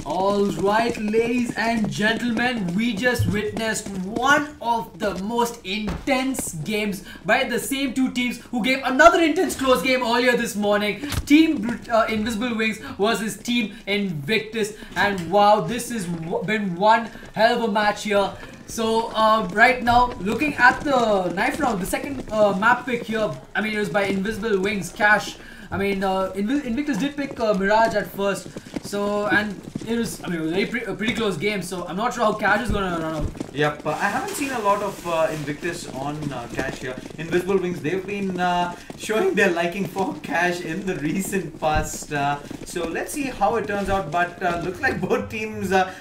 Alright, ladies and gentlemen, we just witnessed one of the most intense games by the same two teams who gave another intense close game earlier this morning. Team Invisible Wings versus Team Invictus, and wow, this has been one hell of a match here. So right now, looking at the knife round, the second map pick here, I mean, it was by Invisible Wings, Cash. I mean, Invictus did pick Mirage at first, so, and it was, I mean, it was a pretty close game, so I'm not sure how Cash is gonna run out. Yep, I haven't seen a lot of Invictus on Cash here. Invisible Wings, they've been showing their liking for Cash in the recent past, so let's see how it turns out, but looks like both teams are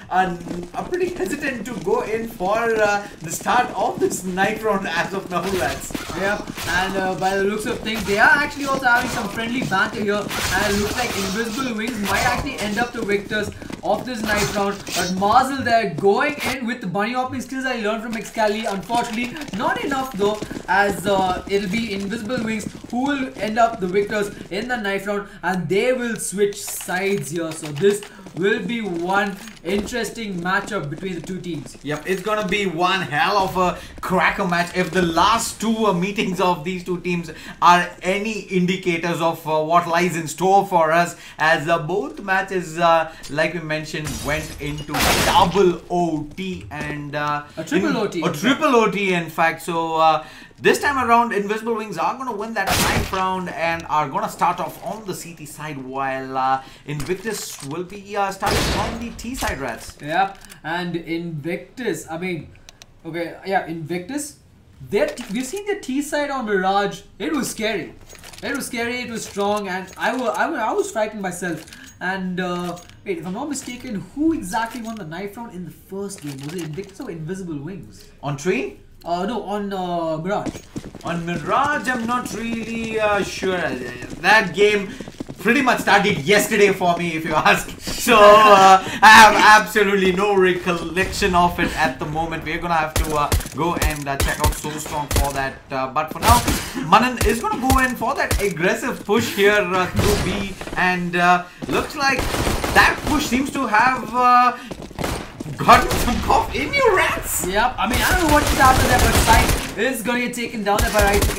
pretty hesitant to go in for the start of this night round as of now, lads. Yep, and by the looks of things, they are actually also having some friendly banter here, and it looks like Invisible Wings might actually end up the victors of this night round. But Marzel there going in with the bunny hopping skills I learned from Excali. Unfortunately, not enough though, as it'll be Invisible Wings who will end up the victors in the night round, and they will switch sides here. So this will be one interesting matchup between the two teams. Yep, it's gonna be one hell of a cracker match if the last two meetings of these two teams are any indicators of what lies in store for us, as both matches, like we mentioned, went into double OT and a triple OT. A triple OT, in fact. So this time around, Invisible Wings are going to win that ninth round and are going to start off on the CT side, while Invictus will be starting on the T side, RatZ. Yep, and Invictus, I mean, okay, yeah, Invictus, we've seen the T side on Mirage. It was scary. It was scary, it was strong, and I was frightened myself. And wait, if I'm not mistaken, who exactly won the knife round in the first game? Was it Invictus or Invisible Wings? On Tree? No, on Mirage. On Mirage, I'm not really sure. That game pretty much started yesterday for me, if you ask. So I have absolutely no recollection of it at the moment. We're gonna have to go and check out So Strong for that. But for now, Manan is gonna go in for that aggressive push here through B, and looks like that push seems to have gotten some cough in you, RatZ. Yep, I mean, I don't know what just happened there, but Side is going to get taken down there by RatZ,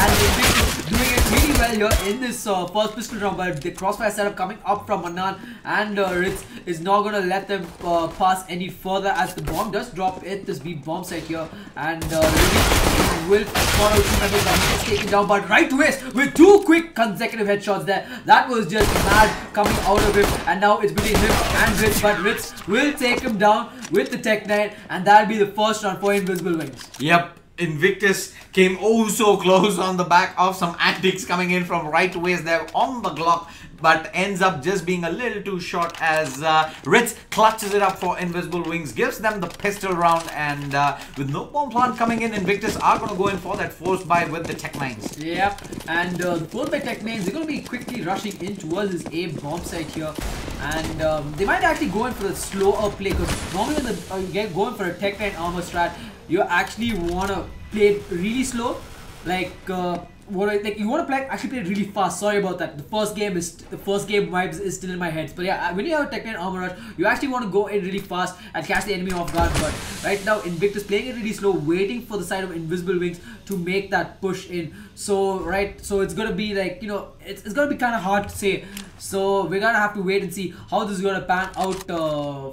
and Invictus doing it really well here in this first pistol round. But the crossfire setup coming up from Manan, and RatZ is not going to let them pass any further, as the bomb does drop at this B bomb site here, and will follow two members that he gets taken down, but right twist with two quick consecutive headshots there. That was just mad coming out of him, and now it's between him and RatZ, but RatZ will take him down with the Tech 9, and that'll be the first round for Invisible Wings. Yep, Invictus came oh so close on the back of some antics coming in from right ways there on the Glock, but ends up just being a little too short, as RatZ clutches it up for Invisible Wings, gives them the pistol round, and with no bomb plant coming in, Invictus are going to go in for that force buy with the Tech 9s. Yep, and the force by Tech 9s, they're going to be quickly rushing in towards this A bomb site here, and they might actually go in for the slower play, because normally when you get going for a Tech 9 armor strat, you actually want to play really slow, like you want to play it really fast. Sorry about that. The first game vibes is still in my head. But yeah, when you have a Tech 9 armor rush, you actually want to go in really fast and catch the enemy off guard. But right now, Invictus playing it really slow, waiting for the side of Invisible Wings to make that push in. So it's gonna be like, you know, it's gonna be kind of hard to say. So we're gonna have to wait and see how this is gonna pan out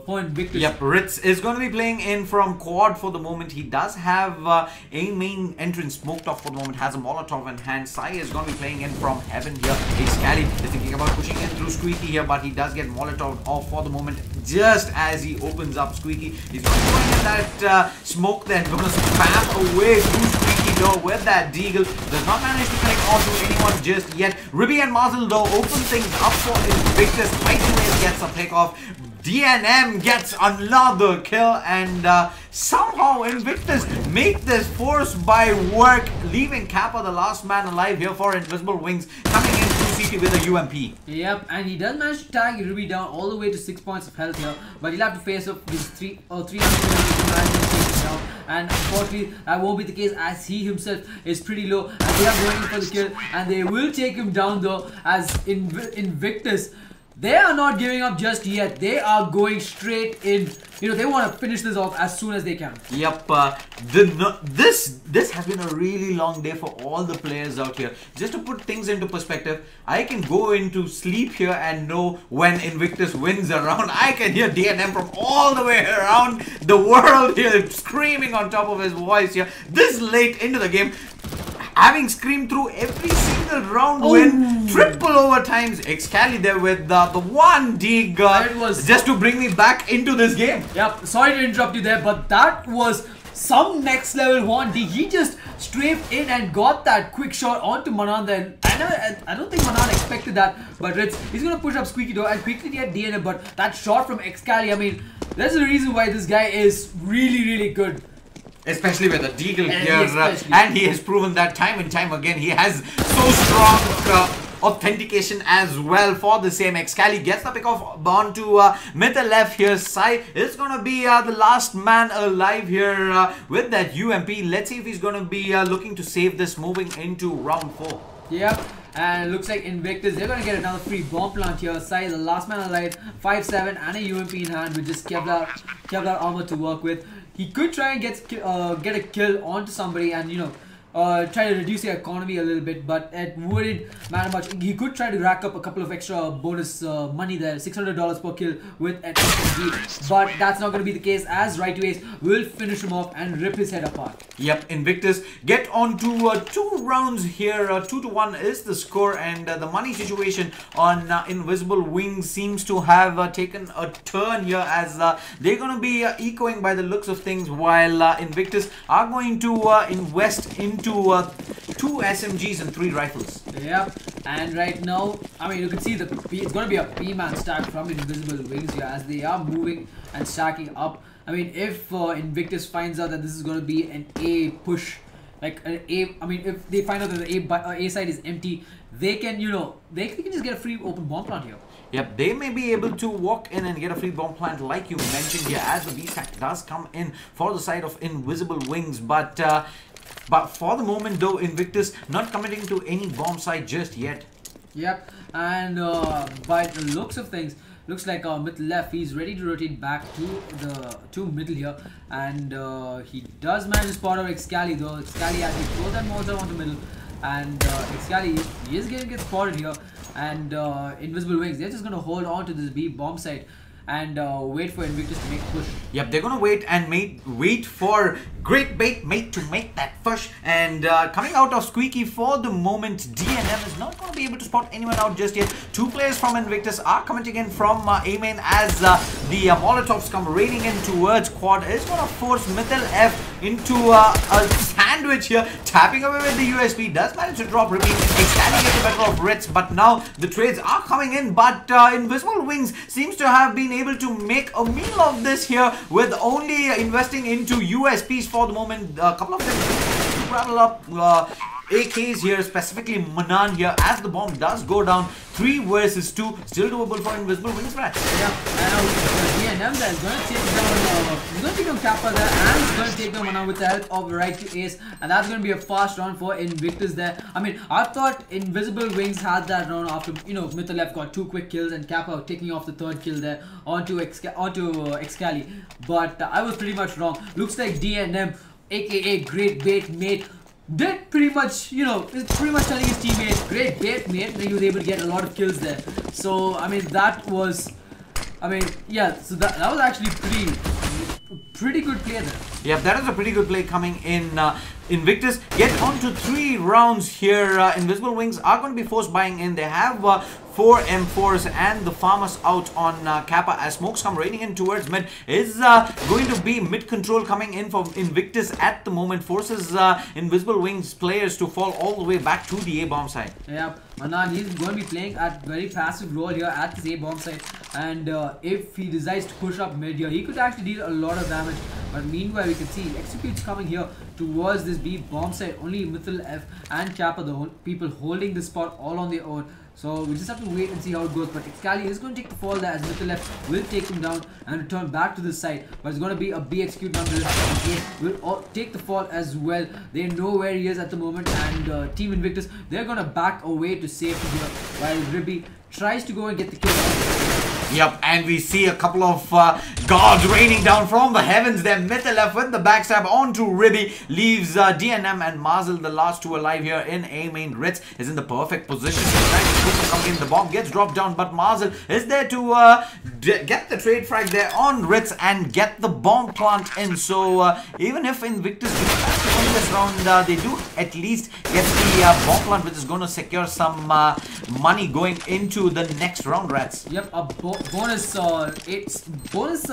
for Invictus. Yep, RatZ is gonna be playing in from quad for the moment. He does have a main entrance smoked off for the moment, has a Molotov in hand. Sai is gonna be playing in from heaven here. Excali is thinking about pushing in through Squeaky here, but he does get Molotov off for the moment just as he opens up Squeaky. He's not going in that smoke there, gonna spam away through Squeaky though with that Deagle. Does not manage to connect onto anyone just yet. Ribby and Marzel though open things up for Invictus. Right away gets a pick off. DNM gets another kill, and somehow Invictus make this force by work, leaving Kappa the last man alive here for Invisible Wings, coming in through CT with a UMP. Yep, and he does manage to tag Ruby down all the way to 6 points of health here, but he'll have to face up with 300 to manage to take him down, and unfortunately that won't be the case, as he himself is pretty low, and they are going in for the kill, and they will take him down though, as Invictus they are not giving up just yet. They are going straight in. You know, they want to finish this off as soon as they can. Yep, this has been a really long day for all the players out here. Just to put things into perspective, I can go into sleep here and know when Invictus wins a round. I can hear DNM from all the way around the world here screaming on top of his voice here this late into the game. Having screamed through every single round win, triple overtimes. eXcali there with the one dig just to bring me back into this game. Yep, sorry to interrupt you there, but that was some next level one dig. He just strafed in and got that quick shot onto Manan then. I don't think Manan expected that, but RatZ, he's going to push up Squeaky though and quickly get DNF, but that shot from eXcali, I mean, there's a reason why this guy is really good. Especially with a deagle here, and he has proven that time and time again. He has so strong authentication as well for the same. eXcali gets the pick off onto middle left here. Sai is going to be the last man alive here with that UMP. Let's see if he's going to be looking to save this moving into round 4. Yep. And it looks like Invictus, they're going to get another free bomb plant here. Sai, the last man alive, 5-7 and a UMP in hand with just Kevlar armor to work with. He could try and get a kill onto somebody and, you know, try to reduce the economy a little bit, but it wouldn't matter much. He could try to rack up a couple of extra bonus money there, $600 per kill with an SMG, but that's not going to be the case as RatZ will finish him off and rip his head apart. Yep, Invictus get on to 2 rounds here. 2-1 is the score, and the money situation on Invisible Wings seems to have taken a turn here as they're going to be echoing by the looks of things, while Invictus are going to invest into 2 SMGs and 3 rifles. Yep, and right now, I mean, you can see it's going to be a P-man stack from Invisible Wings here as they are moving and stacking up. I mean, if Invictus finds out that this is going to be an A push, like an A, I mean, if they find out that the A side is empty, they can, you know, they can just get a free open bomb plant here. Yep, they may be able to walk in and get a free bomb plant like you mentioned here as the B stack does come in for the side of Invisible Wings, but for the moment though, Invictus not committing to any bomb site just yet. Yep, and by the looks of things, looks like mid left, he's ready to rotate back to middle here, and he does manage to spot out eXcali though. eXcali actually throws that mortar on the middle, and eXcali he is going to get spotted here, and Invisible Wings, they're just going to hold on to this B bomb site and wait for Invictus to make a push. Yep, they're gonna wait and wait for great bait mate to make that push, and coming out of Squeaky for the moment, DNM is not gonna be able to spot anyone out just yet. 2 players from Invictus are commenting in from A main as the Molotovs come raining in towards Quad. Is gonna force Mithil F into a sandwich here, tapping away with the USP, does manage to drop repeat. eXcali gets the better of RatZ, but now the trades are coming in, but Invisible Wings seems to have been able to make a meal of this here with only investing into USPs for the moment. A couple of them rattle up AKs here, specifically Manan here, as the bomb does go down. 3 versus 2, still doable for Invisible Wings, right? Yeah, and DNM there is going to take down, he's going to take down Kappa there, and he's going to take down Manan with the help of right to ace, and that's going to be a fast round for Invictus there. I mean, I thought Invisible Wings had that round after, you know, Mithil F got 2 quick kills and Kappa taking off the 3rd kill there onto eXcali, but I was pretty much wrong. Looks like DNM, aka Great Bait Mate, did pretty much, you know, is pretty much telling his teammates, great bait mate, and he was able to get a lot of kills there. So, I mean, that was, I mean, yeah, so that was actually pretty good play there. Yeah, that is a pretty good play coming in. Invictus get on to 3 rounds here. Invisible Wings are going to be forced buying in. They have 4 M4s and the farmers out on Kappa as smokes come raining in towards mid. Is going to be mid control coming in for Invictus at the moment. Forces Invisible Wings players to fall all the way back to the A bomb side. Yeah, Manan, he's going to be playing at very passive role here at this A bomb side, and if he decides to push up mid here, he could actually deal a lot of damage. But meanwhile, we can see executes coming here towards this B bomb side. Only Mithil F and Kappa, the people holding the spot all on their own. So we just have to wait and see how it goes. But Excali is going to take the fall there as Mythalef will take him down and return back to the side. But it's going to be a BXQ nonetheless. Will take the fall as well. They know where he is at the moment, and Team Invictus, they're going to back away to safety here while Ribby tries to go and get the kill. Yep, and we see a couple of gods raining down from the heavens there. Mythalef with the backstab onto Ribby, leaves DNM and Mazel, the last two alive here in A main. RatZ is in the perfect position. The bomb gets dropped down, but Mazel is there to get the trade frag there on RatZ and get the bomb plant in. So even if Invictus do have to win this round, they do at least get the bomb plant, which is going to secure some money going into the next round, RatZ. Yep, a bonus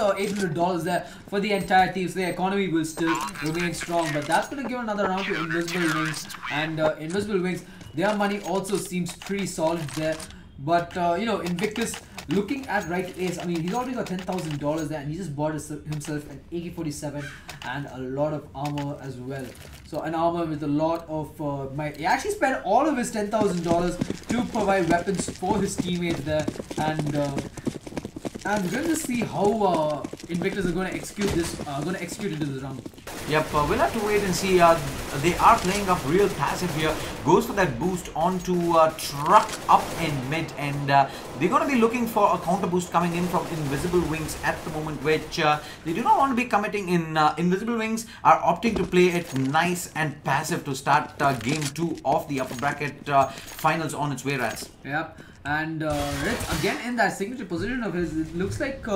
$800 there for the entire team. So the economy will still remain strong, but that's going to give another round to Invisible Wings, and Invisible Wings, their money also seems pretty solid there. But you know, Invictus looking at right ace, I mean, he's already got $10,000 there, and he just bought himself an AK-47 and a lot of armor as well. So an armor with a lot of might. He actually spent all of his $10,000 to provide weapons for his teammates there, and we're going to see how Invictus are going to execute this. Execute into the round. Yep, we'll have to wait and see. They are playing up real passive here. Goes for that boost onto Truck up in mid, and they're going to be looking for a counter boost coming in from Invisible Wings at the moment, which they do not want to be committing in. Invisible Wings are opting to play it nice and passive to start game 2 of the upper bracket finals on its way, RatZ. Yep. And RatZ again in that signature position of his. It looks like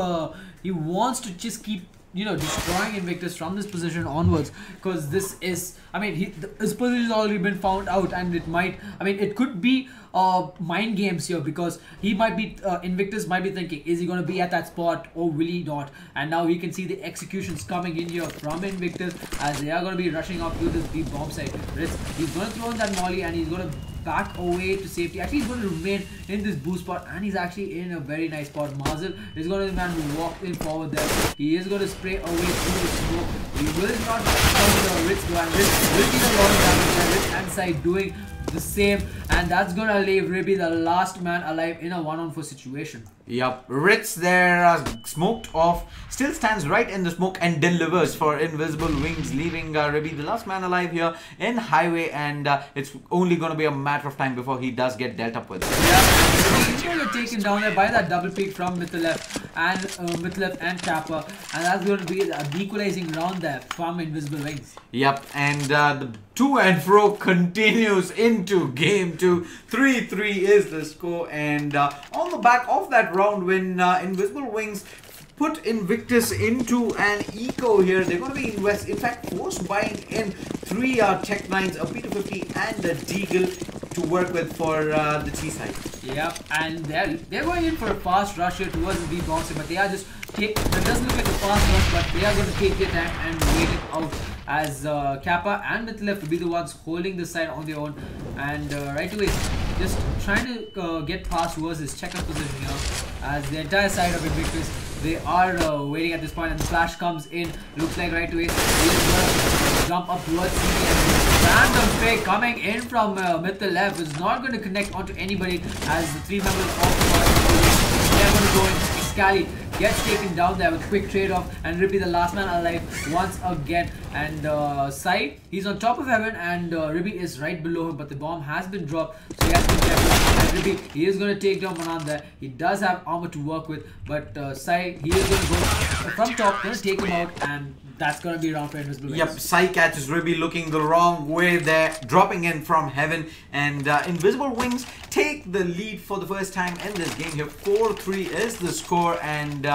he wants to just keep, you know, destroying Invictus from this position onwards, because this is, I mean, his position has already been found out, and it might, I mean, it could be mind games here, because he might be, Invictus might be thinking, is he going to be at that spot or will he not? And now we can see the executions coming in here from Invictus as they are going to be rushing up to this B bomb site. RatZ, he's going to throw in that molly, and he's going to back away to safety. Actually, he's going to remain in this boost spot, and he's actually in a very nice spot. Mazel is going to be the man who walked in forward there. He is going to spray away through the smoke. He will not counter RatZ though, and RatZ will be the long damage there. RatZ and side doing the same, and that's going to leave Ribby the last man alive in a 1-on-4 situation. Yep, RatZ there, smoked off, still stands right in the smoke and delivers for Invisible Wings, leaving Ribby the last man alive here in highway, and it's only going to be a matter of time before he does get dealt up with. Yeah, he's going to get taken down there by that double peak from Mythalef and Kappa, and that's going to be the equalizing round there from Invisible Wings. Yep, and the to and fro continues into game 2. 3-3 is the score, and on the back of that round when Invisible Wings put Invictus into an eco here, they're going to be in fact force buying in 3 Tech 9s, a P250 and a Deagle to work with for the T side. Yep, and they're going in for a fast rush here towards the B bouncer, but they are just it doesn't look like a fast rush, but they are going to take their time and wait it out as Kappa and Mythalef will be the ones holding the side on their own, and right away just trying to get past towards his checkup position here as the entire side of Invictus, they are waiting at this point, and the flash comes in. Looks like right away he is going to jump up towards CT, and random pick coming in from Mythalef is not going to connect onto anybody as the 3 members of the they are going to go in. Excali gets taken down there with a quick trade off, and Ribby the last man alive once again, and Sai, he's on top of heaven, and Ribby is right below him, but the bomb has been dropped, so he has to be careful. And Ribby, he is going to take down Manan there. He does have armor to work with, but Sai, he is going to go from top, going to take him out, and that's going to be around for Invisible Wings. Yep, Sai catches Ribby looking the wrong way there, dropping in from heaven, and Invisible Wings take the lead for the first time in this game here. 4-3 is the score, and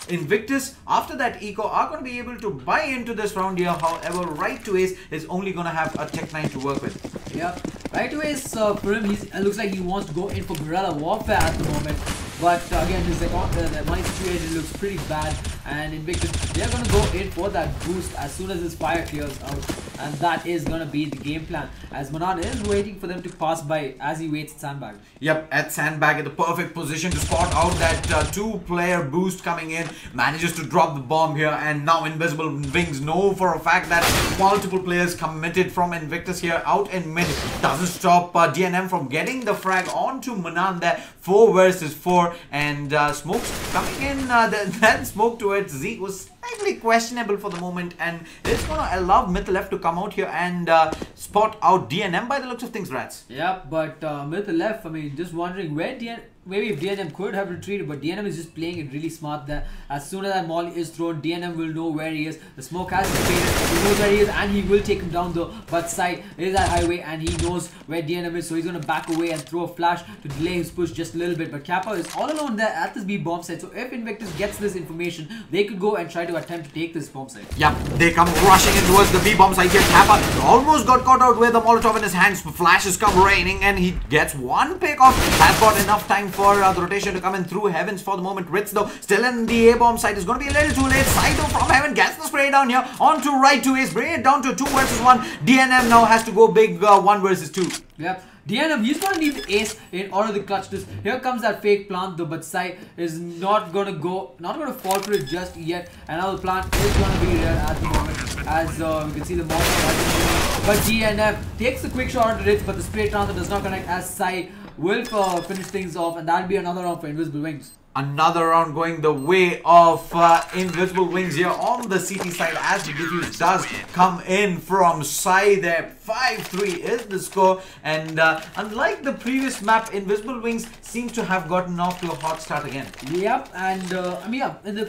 Invictus, after that eco, are going to be able to buy into this round here. However, right to ace is only going to have a Tech 9 to work with. Yep, right to ace for him, it looks like he wants to go in for guerrilla warfare at the moment. But again, the money situation looks pretty bad, and Invictus, they're going to go in for that boost as soon as his fire clears out, and that is going to be the game plan, as Manan is waiting for them to pass by as he waits at sandbag. Yep, at sandbag in the perfect position to spot out that two-player boost coming in, manages to drop the bomb here, and now Invisible Wings know for a fact that multiple players committed from Invictus here out in mid. Doesn't stop DNM from getting the frag onto Manan there. 4 versus 4, and Smokes coming in, that smoke towards Z was slightly questionable for the moment, and it's gonna allow MythLF to come out here and spot out DNM by the looks of things, RatZ. Yep, but MythLF, I mean, just wondering where maybe if DNM could have retreated, but DNM is just playing it really smart there. As soon as that molly is thrown, DNM will know where he is. The smoke has been faded, he knows where he is, and he will take him down though. But side is that highway, and he knows where DNM is, so he's going to back away and throw a flash to delay his push just a little bit. But Kappa is all alone there at this B bomb site, so if Invictus gets this information, they could go and try to attempt to take this bomb site. Yep, they come rushing in towards the B bomb site here. Kappa almost got caught out with the Molotov in his hands. Flashes come raining, and he gets one pick off. Has got enough time for the rotation to come in through heavens for the moment. RatZ though still in the A-bomb site. Is going to be a little too late. Saito from heaven gets the spray down here onto right to ace. Bring it down to 2 versus 1. DNM now has to go big 1 versus 2. Yep. DNM, he's going to need the ace in order to clutch this. Here comes that fake plant though, but Sai is not going to fall for it just yet. And now the plant is going to be there at the moment, as we can see the monster. But DNM takes the quick shot onto RatZ, but the spray transfer does not connect, as Sai will finish things off, and that'll be another round for Invisible Wings. Another round going the way of Invisible Wings here on the CT side, as the defuse does come in from Sai there. 5-3 is the score, and unlike the previous map, Invisible Wings seems to have gotten off to a hot start again. Yep, and I mean, yeah, in the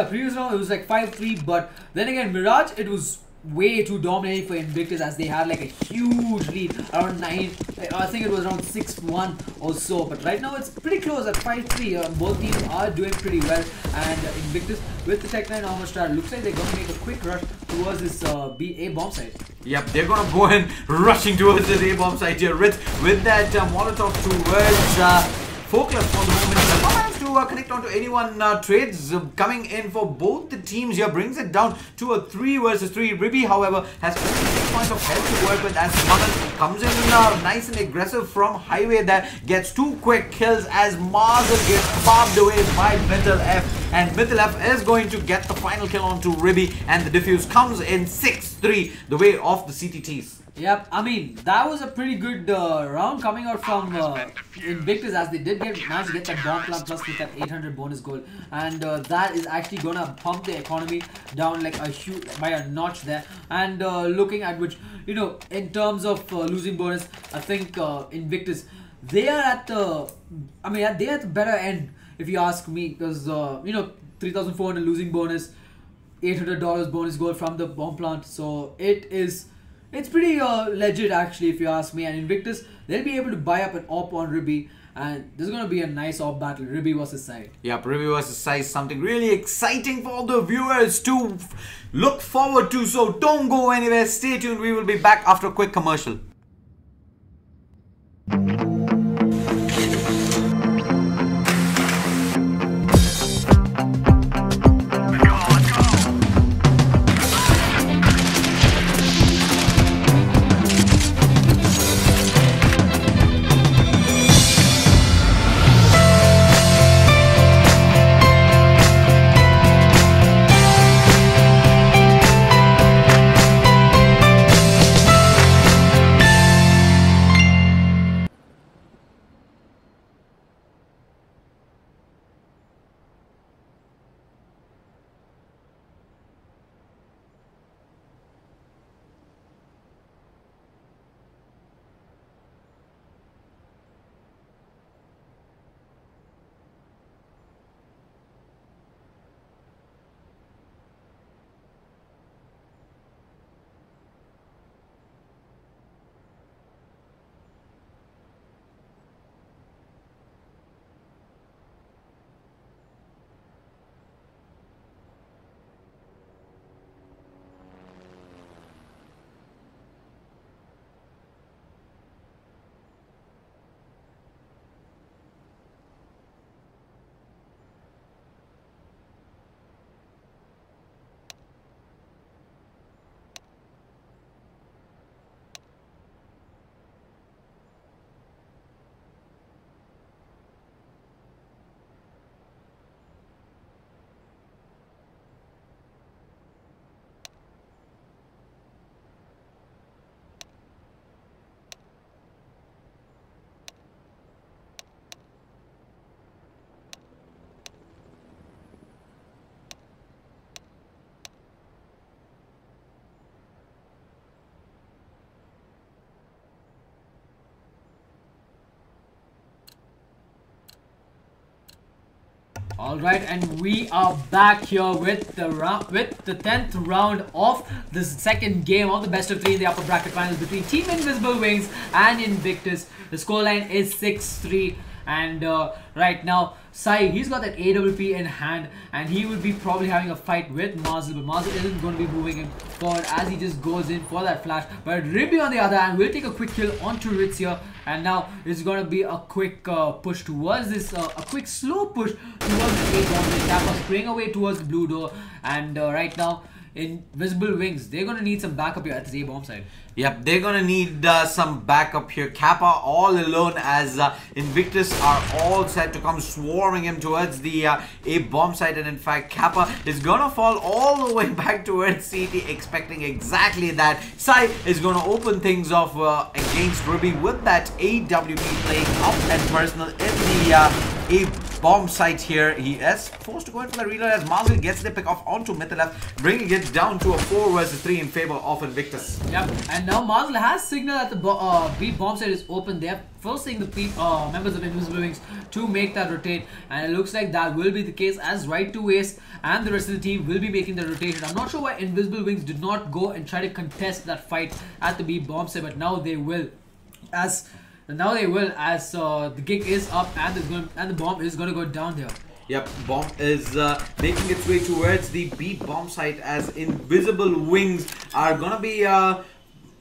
previous round it was like 5-3, but then again, Mirage, it was way too dominating for Invictus, as they had like a huge lead around 9. I think it was around 6-1 or so, but right now it's pretty close at 5-3. Both teams are doing pretty well, and Invictus with the Tech 9 armor strat looks like they're going to make a quick rush towards this A bomb site. Yep, they're going to go in rushing towards this A bomb site here. RatZ with that Molotov towards Focus for the moment. The bomb has to connect onto anyone. Trades coming in for both the teams here, brings it down to a 3 versus 3. Ribby, however, has only 6 points of health to work with, as Manan comes in nice and aggressive from highway there, gets 2 quick kills as Marzel gets bobbed away by MythLF, and MythLF is going to get the final kill onto Ribby, and the defuse comes in 6-3 the way of the CTTs. Yep, I mean, that was a pretty good round coming out from Invictus, as they did manage to get that bomb plant plus with that 800 bonus goal, and that is actually gonna pump the economy down like a huge by a notch there. And looking at which, you know, in terms of losing bonus, I think Invictus, they are at the, I mean, they're at the better end if you ask me, because you know, 3,400 losing bonus, $800 bonus goal from the bomb plant, so it's pretty legit actually if you ask me. And Invictus, they'll be able to buy up an op on Ribby, and this is going to be a nice op battle, Ribby versus Sai. Yep, Ribby versus Sai, something really exciting for the viewers to look forward to, so don't go anywhere, stay tuned, we will be back after a quick commercial. Alright, and we are back here with the 10th round of the second game of the best of 3 in the upper bracket finals between Team Invisible Wings and Invictus. The scoreline is 6-3, and right now Sai, he's got that AWP in hand, and he will be probably having a fight with Marzel, but Marzel isn't going to be moving him forward as he just goes in for that flash. But Ribby on the other hand will take a quick kill onto RatZ here, and now it's going to be a quick push towards this, a quick slow push towards the A bomb. Kappa spraying away towards the blue door, and right now Invisible Wings, they're going to need some backup here at the A bomb side. Yep, they're gonna need some backup here. Kappa all alone as Invictus are all set to come swarming him towards the A bomb site, and in fact Kappa is gonna fall all the way back towards CT, expecting exactly that. Sai is gonna open things off against Ruby with that AWP playing up and personal in the A bomb site here. He is forced to go in for the reload as Marzel gets the pick off onto Mythalef, bringing it down to a 4 versus 3 in favor of Invictus. Yep, and now Marzel has signaled that the B bomb site is open. They are forcing the members of Invisible Wings to make that rotate, and it looks like that will be the case as Right to Ace and the rest of the team will be making the rotation. I'm not sure why Invisible Wings did not go and try to contest that fight at the B bomb site, but now they will, as the gig is up and the bomb is going to go down there. Yep, bomb is making its way towards the B bomb site as Invisible Wings are gonna be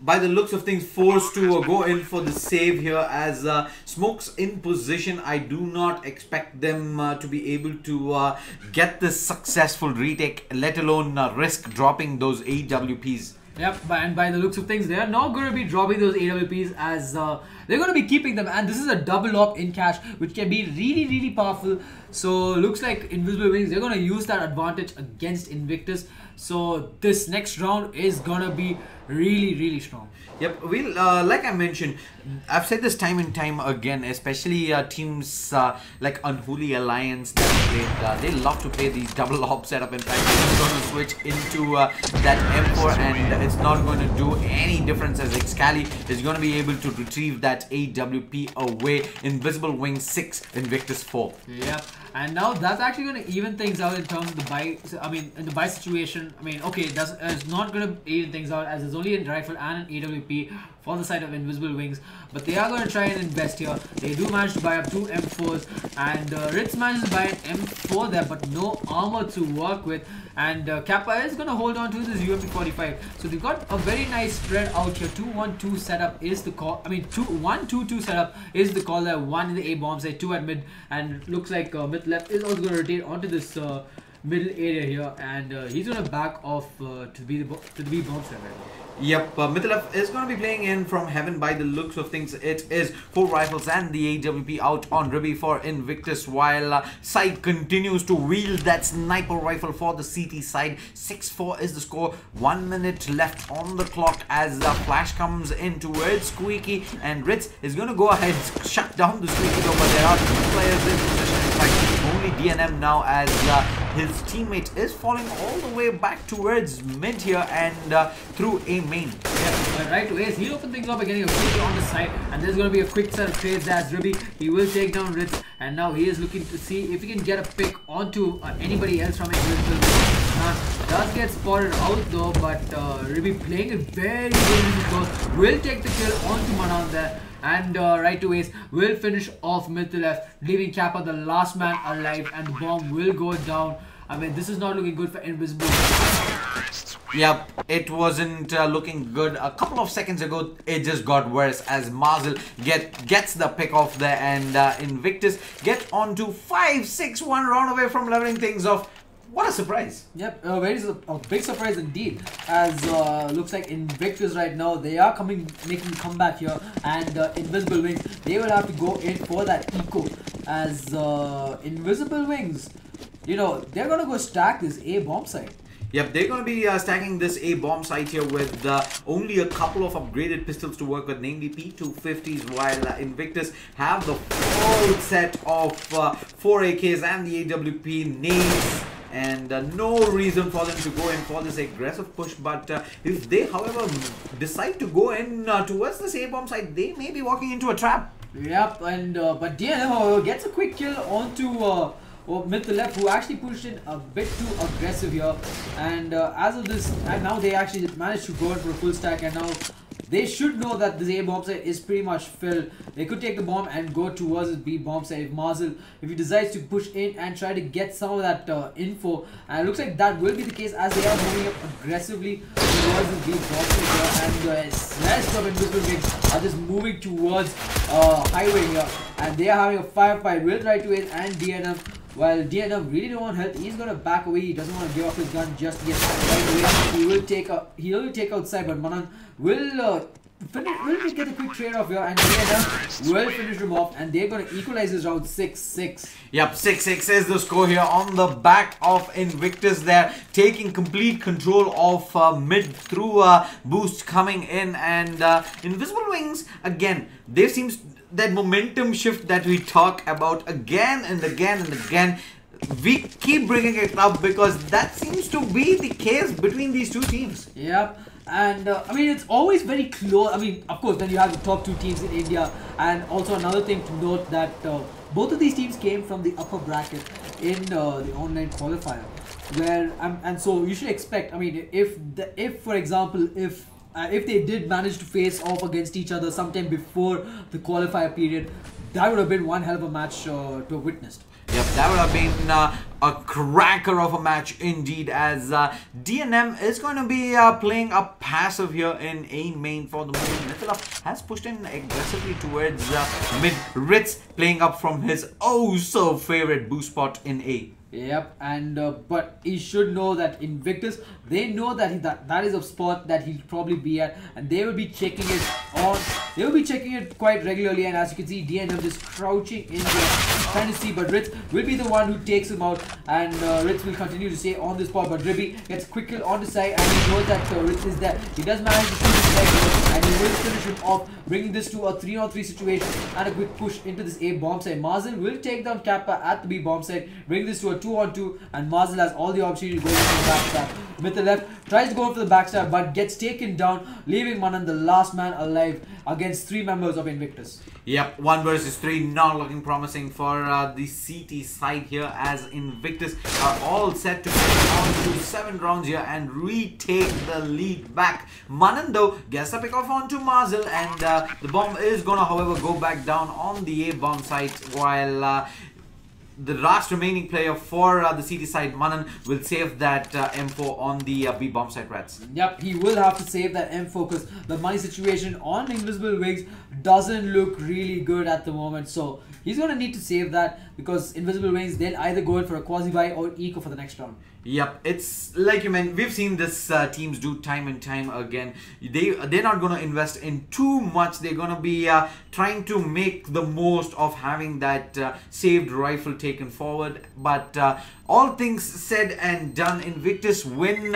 by the looks of things forced to go in for the save here as Smoke's in position. I do not expect them to be able to get this successful retake, let alone risk dropping those AWPs. Yep, and by the looks of things, they are not going to be dropping those AWPs as they're going to be keeping them. And this is a double op in cash, which can be really, really powerful. So looks like Invisible Wings, they're going to use that advantage against Invictus. So this next round is going to be really, really strong. Yep, we'll, like I mentioned, I've said this time and time again, especially teams like Unholy Alliance that they love to play these double op setup. In fact, they're going to switch into that M4, and it's not going to do any difference as Excali is going to be able to retrieve that AWP away. Invisible Wings 6, Invictus 4. Yep. And now that's actually going to even things out in terms of the buy. I mean, in the buy situation, I mean, okay, it's not going to even things out as there's only a rifle and an AWP for the side of Invisible Wings. But they are going to try and invest here. They do manage to buy up 2 M4s, and RatZ manages to buy an M4 there, but no armor to work with. And Kappa is going to hold on to this UMP45. So they've got a very nice spread out here. 2-1-2 setup is the call. I mean, 1-2-2 setup is the call there. 1 in the A bomb side, 2 at mid, and looks like mid left is also going to rotate onto this middle area here, and he's going to back off to the B bomb side right now. Yep, Mythalef is going to be playing in from heaven by the looks of things. It is 4 rifles and the AWP out on Ruby for Invictus, while Sai continues to wield that sniper rifle for the CT side. 6-4 is the score. 1 minute left on the clock as the flash comes in towards Squeaky, and RatZ is going to go ahead shut down the Squeaky door, but there are 2 players in position. In fact, only DNM now as his teammate is falling all the way back towards mid here and through a main. Yeah, but Right to Ace, he'll open things up by getting a quick on the side, and there's going to be a quick set of trades as Ruby. He will take down RatZ, and now he is looking to see if he can get a pick onto anybody else from Invisible. Does get spotted out though, but Ruby playing it very, very close. Will take the kill onto Manan there. And Right to Ace will finish off Mythalef, leaving Kappa the last man alive, and the bomb will go down. I mean, this is not looking good for Invisible. Yep, it wasn't looking good. A couple of seconds ago, it just got worse as Marzel gets the pick off there, and Invictus get on to 5-6, 1 round away from leveling things off. What a surprise! Yep, a big surprise indeed. As looks like Invictus right now, they are making a comeback here, and Invisible Wings, they will have to go in for that eco. As Invisible Wings, you know, they're gonna go stack this A bomb site. Yep, they're going to be stacking this A bomb site here with only a couple of upgraded pistols to work with, namely P250s, while Invictus have the full set of 4 AKs and the AWP nades. And no reason for them to go in for this aggressive push. But if they, however, decide to go in towards this A bomb site, they may be walking into a trap. Yep, and but DNM, however, gets a quick kill onto mid to left, who actually pushed in a bit too aggressive here. And as of this, and now they actually managed to go in for a full stack, and now they should know that this A bomb site is pretty much filled. They could take the bomb and go towards the B bomb site if he decides to push in and try to get some of that info. And it looks like that will be the case as they are moving up aggressively towards the B bomb site here. And the rest of Invisible Wings are just moving towards highway here. And they are having a firefight with Right to Ace and DNM. While DNM really don't want help, he's gonna back away. He doesn't want to give up his gun just yet. Right away, he will take outside, but Manan will get a quick trade off here, and DNM will finish him off, and they're gonna equalize this round 6-6. Yep, 6-6 is the score here on the back of Invictus there, taking complete control of mid through boost coming in, and Invisible Wings again. There seems that momentum shift that we talk about again and again and again. We keep bringing it up because that seems to be the case between these two teams. Yep. And I mean, it's always very close. I mean, of course, then you have the top two teams in India, and also another thing to note that both of these teams came from the upper bracket in the online qualifier, where and so you should expect. I mean, if for example, if they did manage to face off against each other sometime before the qualifier period, that would have been one hell of a match to have witnessed. Yep, that would have been a cracker of a match indeed, as DNM is going to be playing a passive here in A main for the moment. Mithilaf has pushed in aggressively towards mid. RatZ playing up from his oh so favorite boost spot in A. Yep, and but he should know that Invictus, they know that that is a spot that he'll probably be at, and they will be checking it on. They will be checking it quite regularly, and as you can see, DNM just crouching in there, trying to see, but RatZ will be the one who takes him out, and RatZ will continue to stay on this spot, but Ribby gets quick kill on the side, and he knows that RatZ is there. He does manage to shoot his leg, and he will finish him off, bringing this to a 3-on-3 situation, and a quick push into this A bomb side. Mazel will take down Kappa at the B bomb side, bring this to a 2-on-2, and Mazel has all the opportunity to go into the backstab. Mid the left tries to go for the backstab, but gets taken down, leaving Manan the last man alive against 3 members of Invictus. Yep, 1 versus 3, not looking promising for the CT side here, as Invictus are all set to get on to 7 rounds here and retake the lead back. Manan though gets a pick off onto Mazel, and the bomb is gonna however go back down on the A bomb site, while the last remaining player for the CT side, Manan, will save that M4 on the B bomb side, RatZ. Yep, he will have to save that M4 because the money situation on Invisible Wings doesn't look really good at the moment. So he's going to need to save that, because Invisible Wings, they'll either go in for a quasi-buy or eco for the next round. Yep, it's like you meant, we've seen this teams do time and time again. They're not going to invest in too much. They're going to be trying to make the most of having that saved rifle taken forward. But all things said and done, Invictus win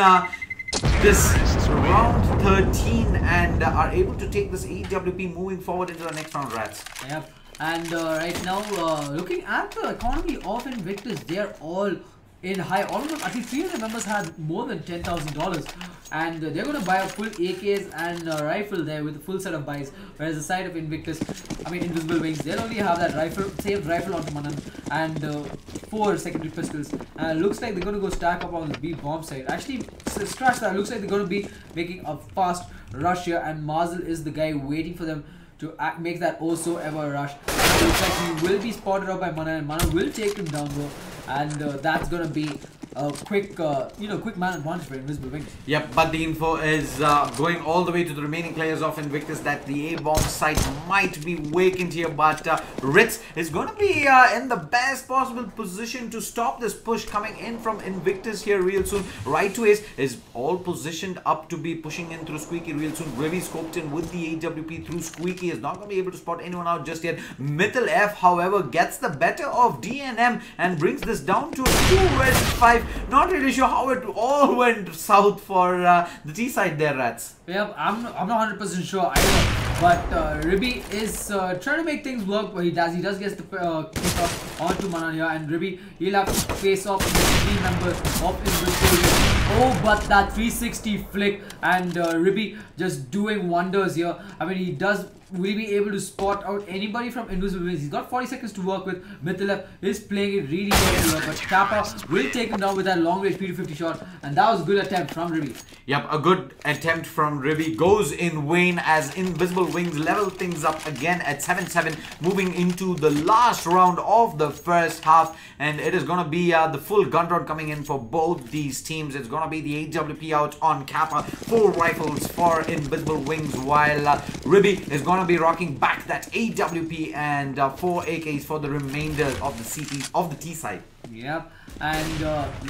this round 13 and are able to take this EWP moving forward into the next round, RatZ. Yep, and right now looking at the economy of Invictus, they're all in high. All of them, I think 3 of the members had more than $10,000, and they're going to buy a full AKs and a rifle there with a full set of buys. Whereas the side of Invictus, I mean Invisible Wings, they'll only have that rifle, saved rifle onto Manan, and 4 secondary pistols. Looks like they're going to go stack up on the B bomb side. Actually, scratch that. Looks like they're going to be making a fast rush here, and Mazel is the guy waiting for them to make that also ever rush. It looks like he will be spotted out by Manan, and Manan will take him down though, and that's gonna be a quick, quick man advantage for Invisible Wings. Yep, but the info is going all the way to the remaining players of Invictus that the A-bomb site might be vacant here, but RatZ is going to be in the best possible position to stop this push coming in from Invictus here real soon. Right to Ace is all positioned up to be pushing in through Squeaky real soon. Revy scoped in with the AWP through Squeaky, is not going to be able to spot anyone out just yet. Mythil F, however, gets the better of DNM and brings this down to 2 versus 5. Not really sure how it all went south for the T side there, RatZ. Yeah, I'm not 100% sure either. But Ribby is trying to make things work, but he does get the pick up onto Manan here, and Ribby, he'll have to face off with the 3 members of Invictus. Oh, but that 360 flick, and Ribby just doing wonders here. I mean, he does will he be able to spot out anybody from Invisible Wings? He's got 40 seconds to work with. Mythilev is playing it really well, but Kappa will take him down with that long range P250 shot, and that was a good attempt from Ribby. Yep, a good attempt from Ribby goes in vain as Invisible Wings level things up again at 7-7, moving into the last round of the first half, and it is going to be the full gun round coming in for both these teams. It's going to be the 8WP out on Kappa, 4 rifles for Invisible Wings, while Ribby is going to be rocking back that 8WP and 4 AKs for the remainder of the T side. Yep, and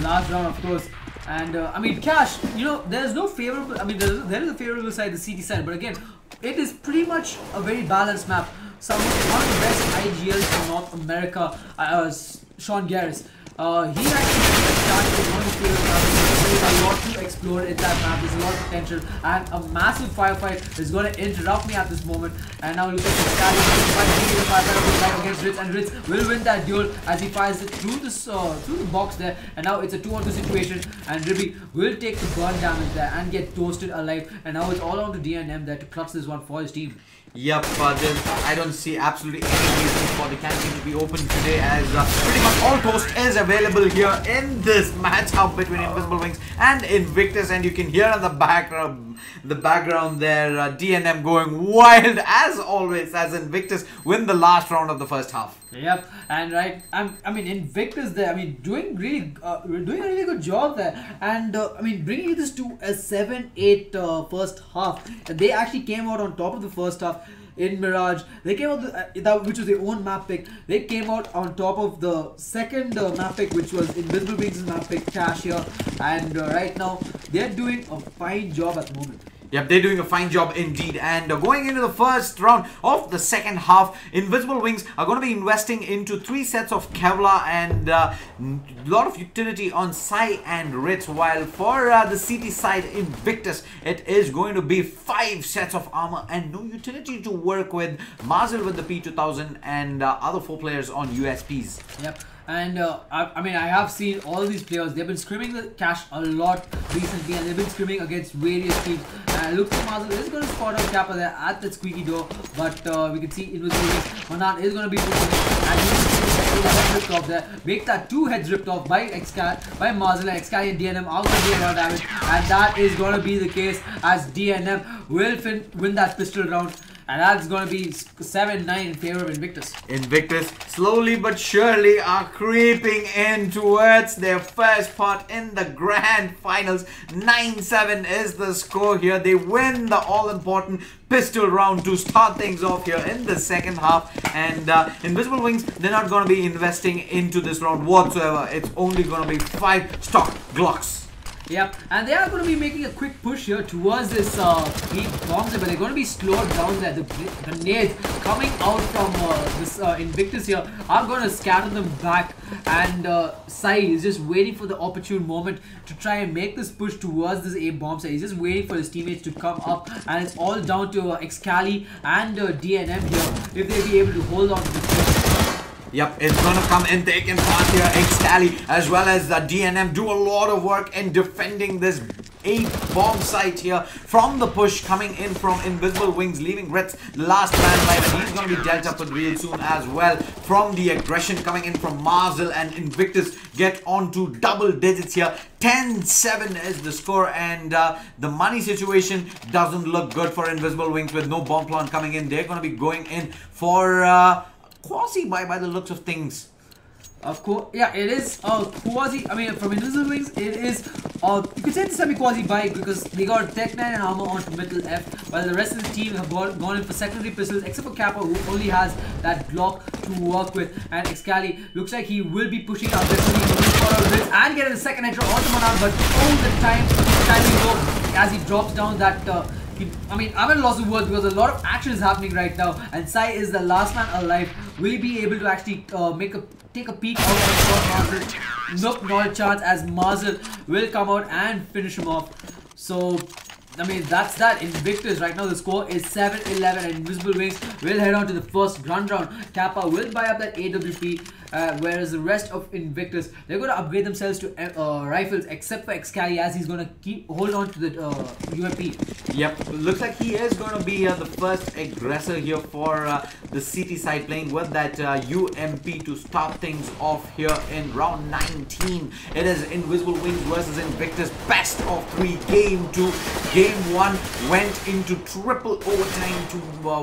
last round, of course. And I mean, Cash, you know, there's no favorable. I mean, there is a favorable side, the CT side, but again, it is pretty much a very balanced map. One of the best IGLs in North America, Sean Garris. He actually started with one of the favorite maps. There's a lot to explore in that map. There's a lot of potential, and a massive firefight is going to interrupt me at this moment. And now look at the firefight against RatZ, and RatZ will win that duel as he fires it through the box there. And now it's a 2-on-2 situation, and Ribby will take the burn damage there and get toasted alive. And now it's all on to DNM there to clutch this one for his team. Yep, I don't see absolutely any reason for the canteen to be open today, as pretty much all toast is available here in this matchup between Invisible Wings and Invictus, and you can hear in the background there DNM going wild as always as Invictus win the last round of the first half. Yep, and I mean Invictus there, I mean doing a really good job there, and I mean bringing this to a 7-8 first half. And they actually came out on top of the first half in Mirage. They came out which was their own map pick. They came out on top of the second map pick, which was Invisible Wings' map pick, Cash here, and right now they're doing a fine job at the moment. Yep, they're doing a fine job indeed. And going into the first round of the second half, Invisible Wings are going to be investing into 3 sets of Kevlar and a lot of utility on Sai and RatZ, while for the CT side, Invictus, it is going to be 5 sets of armor and no utility to work with. Marzel with the P2000 and other 4 players on USPs. Yep. And I mean, I have seen all these players. They've been scrimming the Cash a lot recently, and they've been scrimming against various teams. And look for Marzel is going to spot out Kappa there at that squeaky door, but we can see Invisible Wings. Manan is going to be pushing it, and you can see the head ripped off there. Make that 2 heads ripped off by Marzel, and XCali and DNM are going to do a lot of damage, and that is going to be the case as DNM will win that pistol round. And that's going to be 7-9 in favor of Invictus. Invictus slowly but surely are creeping in towards their first spot in the grand finals. 9-7 is the score here. They win the all-important pistol round to start things off here in the second half. And Invisible Wings, they're not going to be investing into this round whatsoever. It's only going to be 5 stock Glocks. Yep, and they are going to be making a quick push here towards this deep bombs, but they're going to be slowed down there. The grenades coming out from this Invictus here are going to scatter them back, and Sai is just waiting for the opportune moment to try and make this push towards this A bomb site. He's just waiting for his teammates to come up, and it's all down to XCali and DNM here if they be able to hold on to this push. Yep, it's gonna come in taking part here. XCali as well as the DNM do a lot of work in defending this 8 bomb site here from the push coming in from Invisible Wings, leaving RatZ last man alive, and he's gonna be dealt up with real soon as well. From the aggression coming in from Marzel, and Invictus get onto double digits here. 10-7 is the score, and the money situation doesn't look good for Invisible Wings with no bomb plant coming in. They're gonna be going in for quasi buy by the looks of things. Of course, yeah, it is quasi. I mean, from Invisible Wings, it is you could say it's semi-quasi buy because they got Tech 9 and armor onto middle F, while the rest of the team have gone in for secondary pistols, except for Kappa, who only has that Glock to work with. And XCali looks like he will be pushing out aggressively and getting the second headshot onto Manan, but all the time low as he drops down that. I mean, I'm at a loss of words because a lot of action is happening right now, and Sai is the last man alive. Will he be able to actually take a peek out of Marzel? Nope, not a chance, as Marzel will come out and finish him off. So, I mean, that's that. Invictus right now, the score is 7-11, and Invisible Wings will head on to the first gun round. Kappa will buy up that AWP, whereas the rest of Invictus, they're going to upgrade themselves to rifles, except for xCali, as he's going to hold on to the UMP. Yep, looks like he is going to be the first aggressor here for the City side, playing with that UMP to start things off here in round 19. It is Invisible Wings versus Invictus, best of 3, game 2. Game 1 went into triple overtime to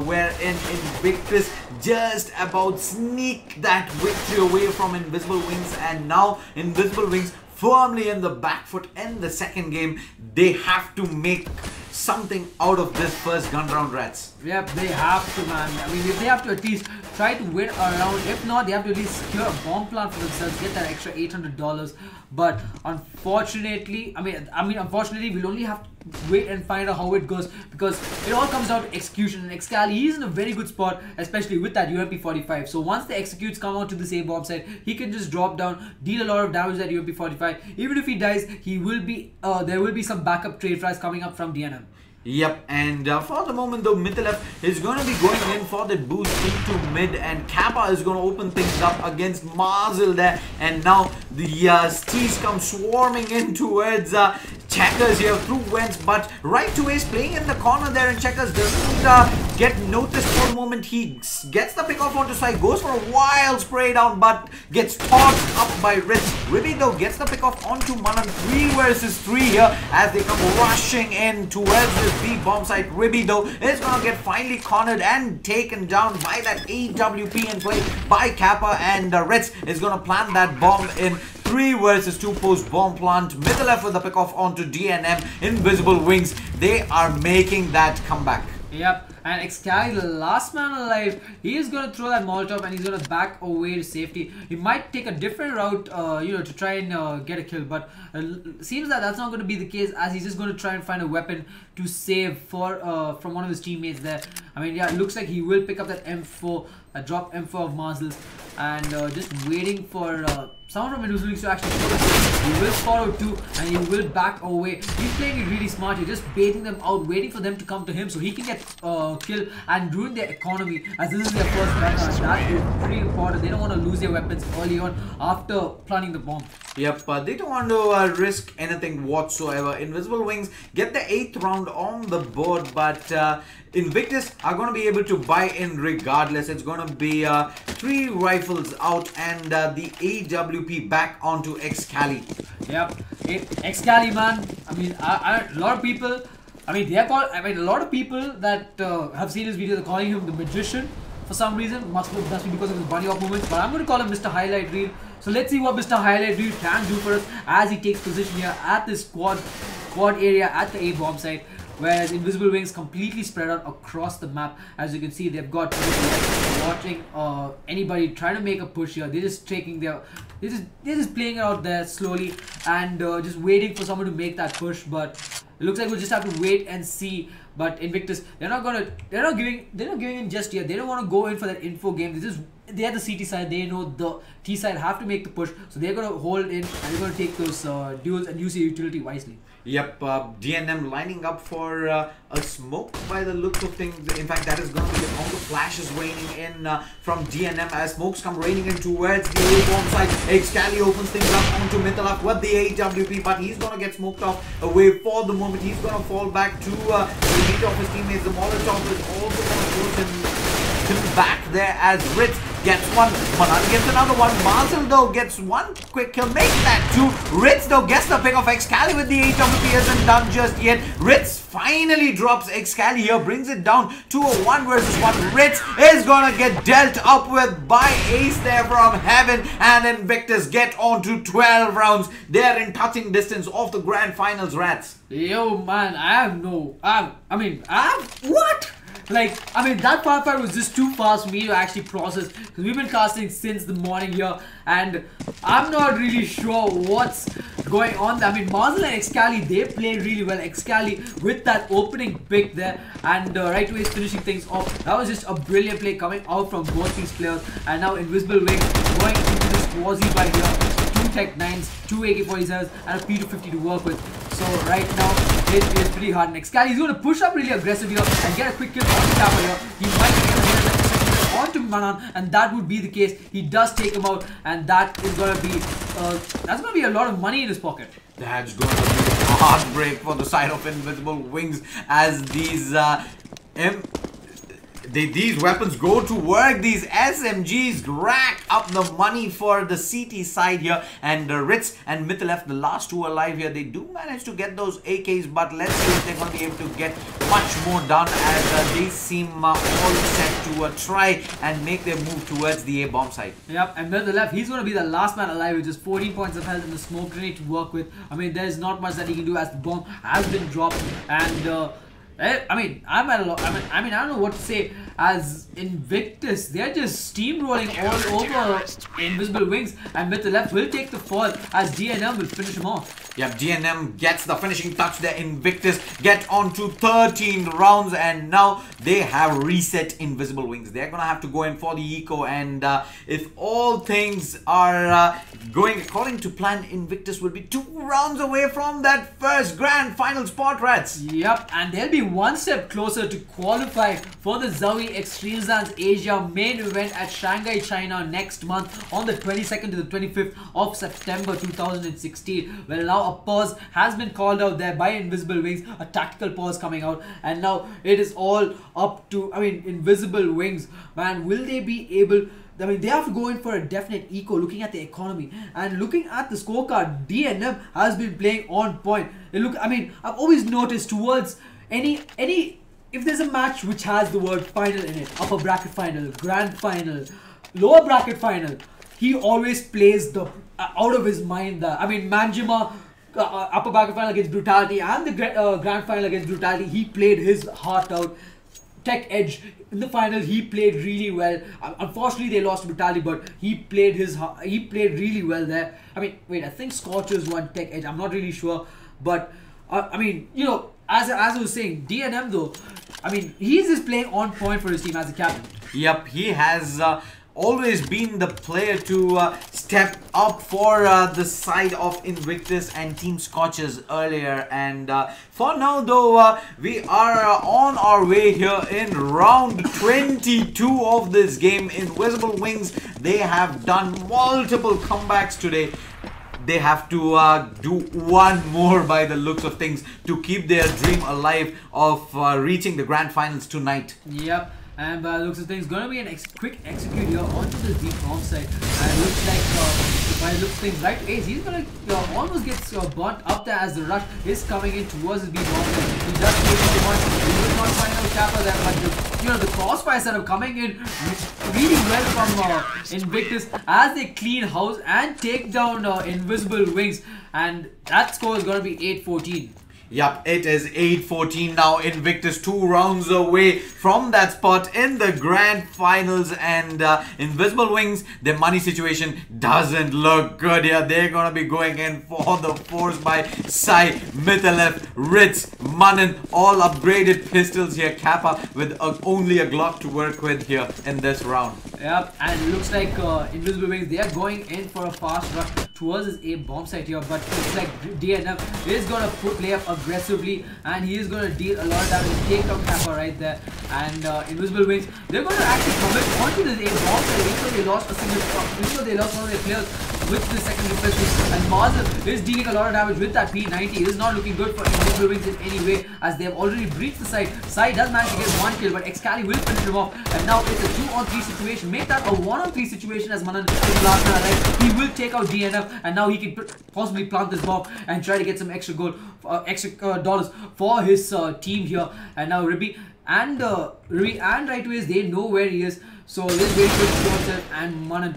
wherein Invictus just about sneaked that victory away from Invisible Wings, and now Invisible Wings firmly in the back foot in the second game. They have to make something out of this first gun round, RatZ. Yep, they have to, man. I mean, if they have to at least try to win a round, if not, they have to at least secure a bomb plant for themselves, get that extra $800. But unfortunately, unfortunately, we'll only have to wait and find out how it goes, because it all comes down to execution. And xCali, he's in a very good spot, especially with that UMP 45. So once the executes come out to the same bomb site, he can just drop down, deal a lot of damage to that UMP 45. Even if he dies, he will be there will be some backup trade fries coming up from DNM. Yep, and for the moment though, Mythilef is going to be going in for the boost into mid, and Kappa is going to open things up against Marzil there, and now the Stees come swarming in towards Checkers here through Wentz, but right to Ace playing in the corner there, and Checkers doesn't get noticed for the moment. He gets the pick off onto side, goes for a wild spray down, but gets tossed up by RatZ. Ribby though gets the pick off onto Manan, 3 versus 3 here as they come rushing in towards this B bomb site. Ribby though is gonna get finally cornered and taken down by that AWP in play by Kappa, and RatZ is gonna plant that bomb in 3 versus 2 post bomb plant. Mythilef with the pick off onto DNM. Invisible Wings, they are making that comeback. Yep, and xCali, the last man alive, he is going to throw that Molotov and he's going to back away to safety. He might take a different route, to try and get a kill, but seems that that's not going to be the case, as he's just going to try and find a weapon to save for from one of his teammates there. I mean, yeah, it looks like he will pick up that M4, a drop M4 of Marzil's, and just waiting for someone from Invisible Wings to actually show the kill. He will follow too, and he will back away. He's playing it really smart. He's just baiting them out, waiting for them to come to him so he can get killed and ruin their economy, as this is their first gun. That is pretty important. They don't want to lose their weapons early on after planting the bomb. Yep, they don't want to risk anything whatsoever. Invisible Wings get the 8th round on the board, but Invictus are going to be able to buy in regardless. It's going to be 3 rifles out and the AWP back onto xCali. Yep, xCali, man. I mean, a lot of people, a lot of people that have seen this video, they're calling him the Magician for some reason. Must be because of his bunny hop movements, but I'm going to call him Mr. Highlight Reel. So let's see what Mr. Highlight Reel can do for us as he takes position here at this quad area at the A bomb site, whereas Invisible Wings completely spread out across the map. As you can see, they've got watching anybody trying to make a push here. They're just taking their, they're just playing it out there slowly and just waiting for someone to make that push. But it looks like we'll just have to wait and see. But Invictus, they're not giving in just yet. They don't want to go in for that info game. They're the CT side. They know the T side have to make the push, so they're gonna hold in and they're gonna take those duels and use your utility wisely. Yep, DNM lining up for a smoke by the looks of things. In fact, that is going to be all the flashes raining in from DNM as smokes come raining in towards the A-bomb side. xCali opens things up onto Mythilef with the AWP, but he's going to get smoked off away for the moment. He's going to fall back to the meat of his teammates. The Molotov is also going to put him back there as RatZ gets one, Manan gets another one. Marzil though gets one quick kill, makes that 2. RatZ though gets the pick of xCali with the AWP, isn't done just yet. RatZ finally drops xCali here, brings it down to a 1 versus 1. RatZ is gonna get dealt up with by Ace there from heaven, and Invictus get on to 12 rounds. They're in touching distance of the grand finals, RatZ. Yo man, what? Like, that firefight was just too fast for me to actually process, because we've been casting since the morning here and I'm not really sure what's going on. Marzil and xCali, they play really well. xCali with that opening pick there, and right away is finishing things off. That was just a brilliant play coming out from both these players. And now Invisible Wings going into this quasi by here. 2 Tech 9s, 2 AK-47s and a P250 to work with. So right now it is pretty hard. xCali is going to push up really aggressive here and get a quick kill on the Kappa here. He might get a hit onto be Manan, and that would be the case. He does take him out, and that is gonna be a lot of money in his pocket. That's going to be a heartbreak for the side of Invisible Wings as these these weapons go to work. These SMGs rack up the money for the CT side here, and RatZ and MythLF, the last two alive here, they do manage to get those AKs, but let's see if they're going to be able to get much more done as they seem all set to try and make their move towards the A bomb side. Yep, and MythLF, he's going to be the last man alive with just 14 points of health and the smoke grenade to work with. I mean, there's not much that he can do as the bomb has been dropped, and I'm at a lot. I don't know what to say. As Invictus, they're just steamrolling all over Invisible Wings, and MythLF will take the fall as DNM will finish him off. Yep, DNM gets the finishing touch there. Invictus get on to 13 rounds, and now they have reset Invisible Wings. They're gonna have to go in for the eco, and if all things are going according to plan, Invictus will be 2 rounds away from that first grand final spot, RatZ. Yep, and they'll be one step closer to qualify for the ZOWIE eXTREMESLAND Asia main event at Shanghai, China next month on the 22nd to the 25th of September 2016. Well, now a pause has been called out there by Invisible Wings, a tactical pause coming out, and now it is all up to, Invisible Wings, man, will they be able... they have to go in for a definite eco, looking at the economy and looking at the scorecard. DNM has been playing on point. I've always noticed towards if there's a match which has the word final in it, upper bracket final, grand final, lower bracket final, he always plays the out of his mind. Manjima, upper bracket final against Brutality, and the grand final against Brutality, he played his heart out. Tech Edge in the final, he played really well. Unfortunately, they lost Brutality, but he played really well there. I think Scorchers won Tech Edge. I'm not really sure, but as I was saying, DNM though, he's just playing on point for his team as a captain. Yep, he has always been the player to step up for the side of Invictus and Team Scorchers earlier, and for now though, we are on our way here in round 22 of this game. Invisible Wings, they have done multiple comebacks today. They have to do one more by the looks of things to keep their dream alive of reaching the grand finals tonight. Yep. And by the looks of things, gonna be a quick execute here onto the deep bomb side. And it looks like, by the looks of things, right Ace, he's gonna almost get burnt up there as the rush is coming in towards his B bomb side. He does take it one. He will not find out Kappa there, but the crossfires that are coming in really well from Invictus as they clean house and take down Invisible Wings. And that score is gonna be 8-14. Yep, it is 8-14 now. Invictus 2 rounds away from that spot in the grand finals, and Invisible Wings, their money situation doesn't look good here. They're gonna be going in for the force by Sai, MythLF, RatZ, Manan, all upgraded pistols here. Kappa with only a Glock to work with here in this round. Yep, and it looks like Invisible Wings, they are going in for a fast rush towards his A bomb site here, but it's like DNF is gonna play up aggressively, and he is gonna deal a lot of damage and take down Kappa right there. And Invisible Wings, they're gonna actually commit onto this A bomb site, even though they lost a single shot, even though they lost one of their players with the second reflection. And Mazel is dealing a lot of damage with that P90. It is not looking good for Invisible Wings in any way, as they have already breached the site. Sai does manage to get one kill, but Excali will finish him off, and now it's a 2-on-3 situation. Make that a 1-on-3 situation as Manan is the last man alive. He will take out DNF, and now he can possibly plant this bomb and try to get some extra gold, extra dollars for his team here. And now Ribby and Rightways, they know where he is, so let's wait for himself. And Manan,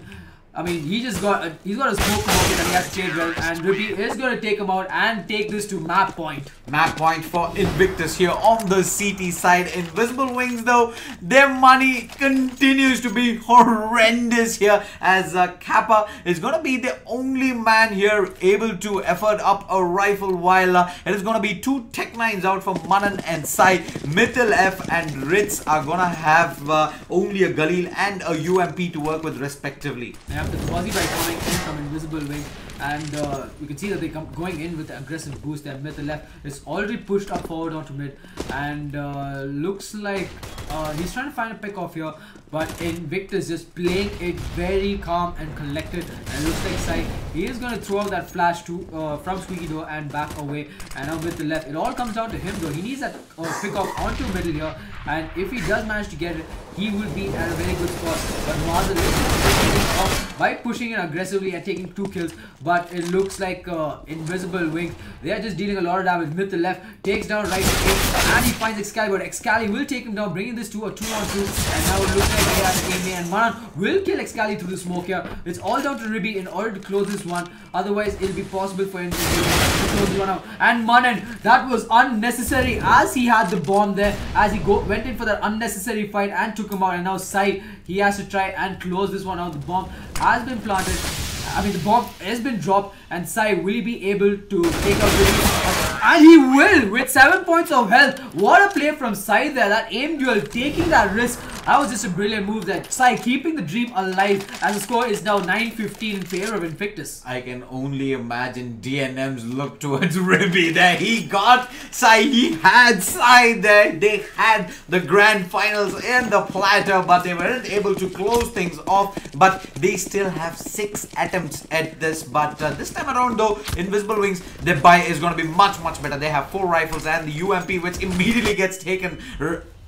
he's got a smoke pocket and he has to trade well, and Ribby is going to take him out and take this to map point. Map point for Invictus here on the CT side. Invisible Wings though, their money continues to be horrendous here, as Kappa is going to be the only man here able to effort up a rifle, while it is going to be 2 Tech 9s out for Manan and Sai. MythLF and RatZ are going to have only a Galil and a UMP to work with respectively. Yep, the Qualifier coming in from Invisible Wing, and you can see that they're going in with the aggressive boost. Their mid to left is already pushed up forward onto mid, and looks like he's trying to find a pick off here, but Invictus just playing it very calm and collected, and looks like Sai, he is going to throw out that flash to from Squeaky Door and back away, and now with the left, it all comes down to him though. He needs that pick off onto middle here, and if he does manage to get it, he will be at a very good spot. But Marvel is off by pushing in aggressively and taking 2 kills, but it looks like Invisible Wing, they are just dealing a lot of damage. Mid to left, takes down right to 8, and he finds Excalibur. Excalibur will take him down, bringing this to a 2-on-2, and now it looks like they have Amy, and Manan will kill Excalibur through the smoke here. It's all down to Ribby in order to close this one, otherwise it'll be possible for him to close this one out. And Manan, that was unnecessary as he had the bomb there, as he went in for that unnecessary fight and took him out, and now Sai, he has to try and close this one out. The bomb has been planted, the bomb has been dropped, and Sai, will he be able to take out Ribby? And he will with 7 points of health. What a play from Sai there. That aim duel, taking that risk. That was just a brilliant move there. Sai keeping the dream alive, as the score is now 9-15 in favor of Invictus. I can only imagine DNM's look towards Ribby there. He got Sai. He had Sai there. They had the grand finals in the platter, but they weren't able to close things off. But they still have 6 attempts at this. But this time around though, Invisible Wings, their buy is going to be much better. They have 4 rifles and the UMP, which immediately gets taken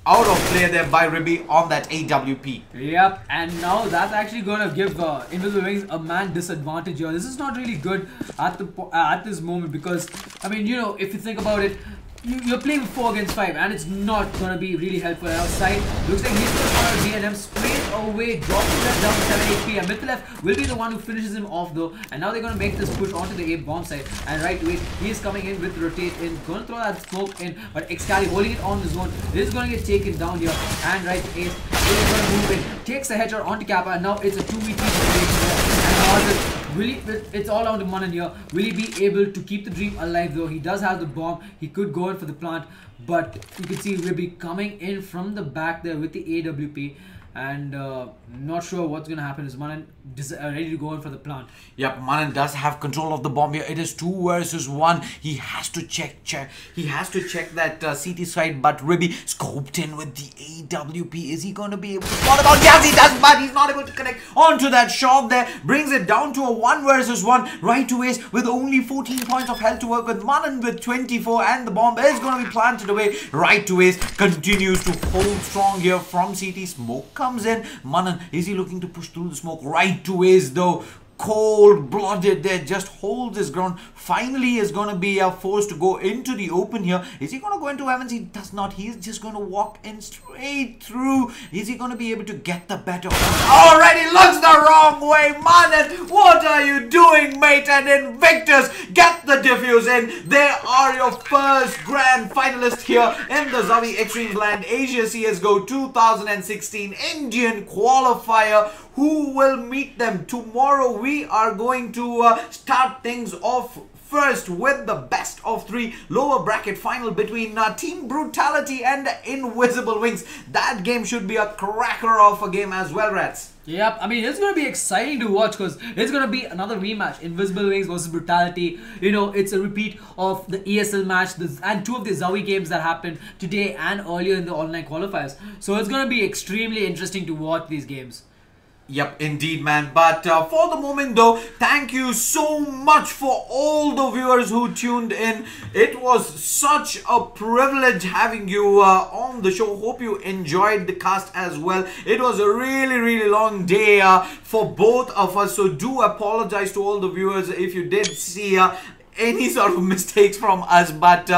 out of play there by Ribby on that AWP. Yep, and now that's actually going to give Invisible Wings a man disadvantage here. This is not really good at this moment, because I mean, you know, if you think about it, you're playing 4 against 5, and it's not going to be really helpful. Outside, looks like he's going to fire DNM straight away, dropping that down to 7 HP, and mid to left will be the one who finishes him off though, and now they're going to make this push onto the A bomb side, and right to it, he is coming in with rotate in, going to throw that smoke in, but Excalibur holding it on the zone, this is going to get taken down here, and right to Ace, is going to move in, takes a headshot onto Kappa, and now it's a 2v3 situation there, and Marvel, it's all down to Manan here. Will he be able to keep the dream alive though? He does have the bomb. He could go in for the plant, but you can see Ribby coming in from the back there with the AWP, and not sure what's going to happen. Is Manan ready to go in for the plant? Yep, Manan does have control of the bomb here. It is 2 versus 1. He has to check. He has to check that CT side, but Ribby scoped in with the AWP. Is he going to be able to spot about? Yes, he does, but he's not able to connect onto that shot there. Brings it down to a 1 versus 1. Right to Ace with only 14 points of health to work with. Manan with 24, and the bomb is going to be planted away. Right to Ace continues to hold strong here from CT. Smoke comes in. Manan, is he looking to push through the smoke? Right to Ace though, cold-blooded there, just holds his ground. Finally is going to be forced to go into the open here. Is he going to go into Evans? He does not. He is just going to walk in straight through. Is he going to be able to get the better? Already looks the wrong way. Manan, what are you doing, mate? And Invictus get the defuse in. They are your first grand finalist here in the ZOWIE eXTREMESLAND Asia CSGO 2016 Indian qualifier. Who will meet them tomorrow? We are going to start things off first with the best of 3 lower bracket final between Team Brutality and Invisible Wings. That game should be a cracker of a game as well, RatZ. Yep, I mean, it's going to be exciting to watch, because it's going to be another rematch. Invisible Wings versus Brutality. You know, it's a repeat of the ESL match and 2 of the ZOWIE games that happened today and earlier in the online qualifiers. So it's going to be extremely interesting to watch these games. Yep, indeed, man. But for the moment though, thank you so much for all the viewers who tuned in. It was such a privilege having you on the show. Hope you enjoyed the cast as well. It was a really long day for both of us, so do apologize to all the viewers if you did see any sort of mistakes from us, but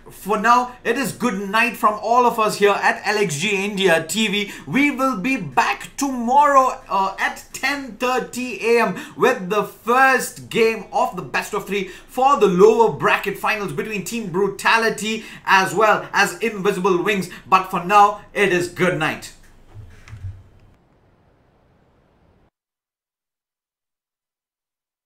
for now, it is good night from all of us here at LXG India TV. We will be back tomorrow at 10:30 AM with the first game of the best of 3 for the lower bracket finals between Team Brutality as well as Invisible Wings. But for now, it is good night.